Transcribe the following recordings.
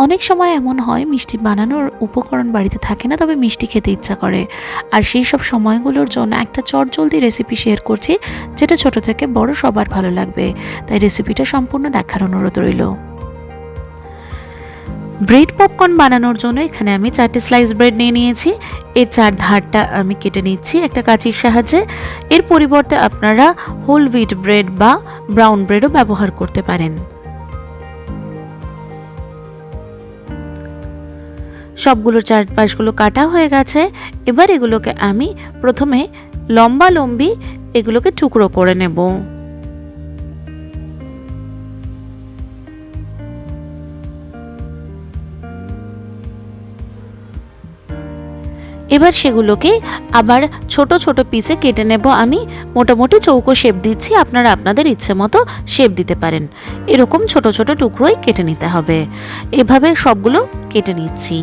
অনেক সময় এমন হয় মিষ্টি বানানোর উপকরণ বাড়িতে থাকে না, তবে মিষ্টি খেতে ইচ্ছা করে। আর সেই সব সময়গুলোর জন্য একটা চটজলদি রেসিপি শেয়ার করছি, যেটা ছোট থেকে বড় সবার ভালো লাগবে। তাই রেসিপিটা সম্পূর্ণ দেখার অনুরোধ রইল। ব্রেড পপকর্ন বানানোর জন্য এখানে আমি 4টে স্লাইস ব্রেড নিয়ে নিয়েছি। এর 4 ধারটা আমি কেটে নিচ্ছি একটা কাঁচির সাহায্যে। এর পরিবর্তে আপনারা হোল হুইট ব্রেড বা ব্রাউন ব্রেডও ব্যবহার করতে পারেন। সবগুলোর চারপাশগুলো কাটা হয়ে গেছে। এবার এগুলোকে আমি প্রথমে লম্বি এগুলোকে টুকরো করে নেব। এবার সেগুলোকে আবার ছোট ছোট পিসে কেটে নেব। আমি মোটামুটি চৌকো শেপ দিচ্ছি, আপনারা আপনাদের ইচ্ছে মতো শেপ দিতে পারেন। এরকম ছোট ছোট টুকরোই কেটে নিতে হবে। এভাবে সবগুলো কেটে নিচ্ছি।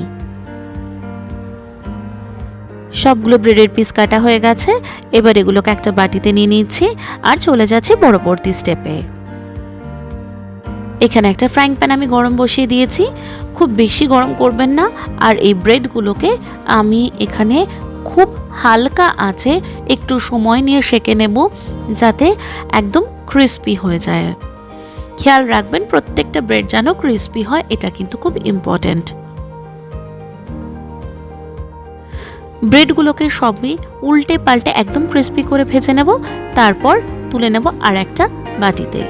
সবগুলো ব্রেডের পিস কাটা হয়ে গেছে। এবার এগুলোকে একটা বাটিতে নিয়ে নিচ্ছি আর চলে যাচ্ছি পরবর্তী স্টেপে। এখানে একটা ফ্রাইং প্যান আমি গরম বসিয়ে দিয়েছি। খুব বেশি গরম করবেন না। আর এই ব্রেডগুলোকে আমি এখানে খুব হালকা আঁচে একটু সময় নিয়ে সেঁকে নেব, যাতে একদম ক্রিস্পি হয়ে যায়। খেয়াল রাখবেন প্রত্যেকটা ব্রেড যেন ক্রিস্পি হয়, এটা কিন্তু খুব ইম্পর্ট্যান্ট। ব্রেডগুলোকে সবই উল্টে পাল্টে একদম ক্রিস্পি করে ভেজে নেব। তারপর তুলে নেব আর একটা বাটিতে।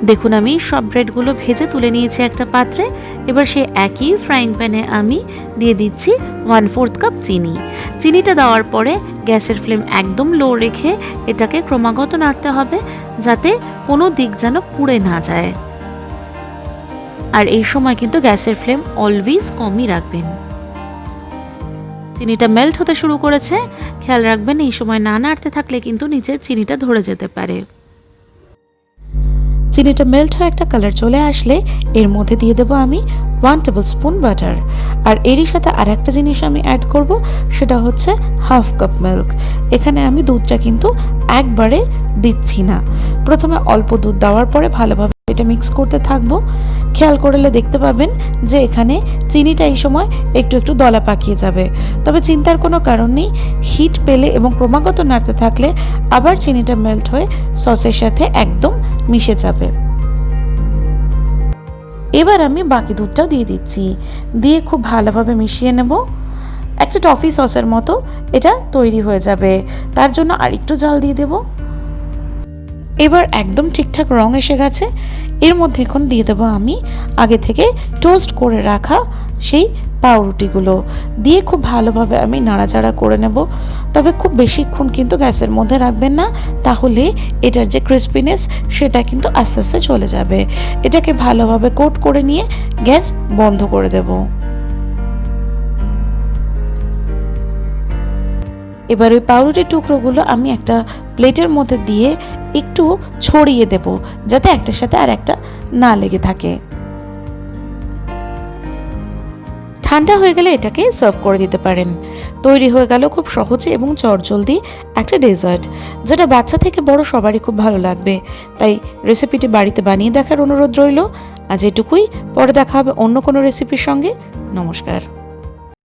দেখুন আমি সব ব্রেডগুলো ভেজে তুলে নিয়েছি একটা পাত্রে। এবার সেই একই ফ্রাইং প্যানে আমি দিয়ে দিচ্ছি 1/4 কাপ চিনি। চিনিটা দেওয়ার পরে গ্যাসের ফ্লেম একদম লো রেখে এটাকে ক্রমাগত নাড়তে হবে, যাতে কোনো দিক যেন পুড়ে না যায়। আর এই সময় কিন্তু গ্যাসের ফ্লেম অলওয়েজ কমই রাখবেন। চিনিটা মেল্ট হতে শুরু করেছে। খেয়াল রাখবেন এই সময় না নাড়তে থাকলে কিন্তু নিচে চিনিটা ধরে যেতে পারে। চিনিটা মেল্ট হয়ে একটা কালার চলে আসলে এর মধ্যে দিয়ে দেবো আমি 1 টেবিল স্পুন বাটার। আর এরই সাথে আর একটা জিনিস আমি অ্যাড করব, সেটা হচ্ছে 1/2 কাপ মিল্ক। এখানে আমি দুধটা কিন্তু একবারে দিচ্ছি না, প্রথমে অল্প দুধ দেওয়ার পরে ভালোভাবে এটা মিক্স করতে থাকবো। খেয়াল করলে দেখতে পাবেন যে এখানে চিনিটা এই সময় একটু একটু দলা পাকিয়ে যাবে। তবে চিন্তার কোনো কারণ নেই, হিট পেলে এবং ক্রমাগত নাড়তে থাকলে আবার চিনিটা মেল্ট হয়ে সসের সাথে একদম মিশে যাবে। এবার আমি বাকি দুধটাও দিয়ে দিচ্ছি, দিয়ে খুব ভালোভাবে মিশিয়ে নেব। একটা টফি সসের মতো এটা তৈরি হয়ে যাবে। তার জন্য আর একটু জল দিয়ে দেব। এবার একদম ঠিকঠাক রং এসে গেছে। এর মধ্যে এখন দিয়ে দেবো আমি আগে থেকে টোস্ট করে রাখা সেই পাউরুটিগুলো, দিয়ে খুব ভালোভাবে আমি নাড়াচাড়া করে নেব। তবে খুব বেশিক্ষণ কিন্তু গ্যাসের মধ্যে রাখবেন না, তাহলে এটার যে ক্রিস্পিনেস সেটা কিন্তু আস্তে আস্তে চলে যাবে। এটাকে ভালোভাবে কোট করে নিয়ে গ্যাস বন্ধ করে দেব। এবার ওই পাউরুটির টুকরোগুলো আমি একটা প্লেটের মধ্যে দিয়ে একটু ছড়িয়ে দেব, যাতে একটার সাথে আর একটা না লেগে থাকে। ঠান্ডা হয়ে গেলে এটাকে সার্ভ করে দিতে পারেন। তৈরি হয়ে গেল খুব সহজে এবং চটজলদি একটা ডেজার্ট, যেটা বাচ্চা থেকে বড় সবারই খুব ভালো লাগবে। তাই রেসিপিটি বাড়িতে বানিয়ে দেখার অনুরোধ রইল। আজ এটুকুই, পরে দেখা হবে অন্য কোনো রেসিপির সঙ্গে। নমস্কার।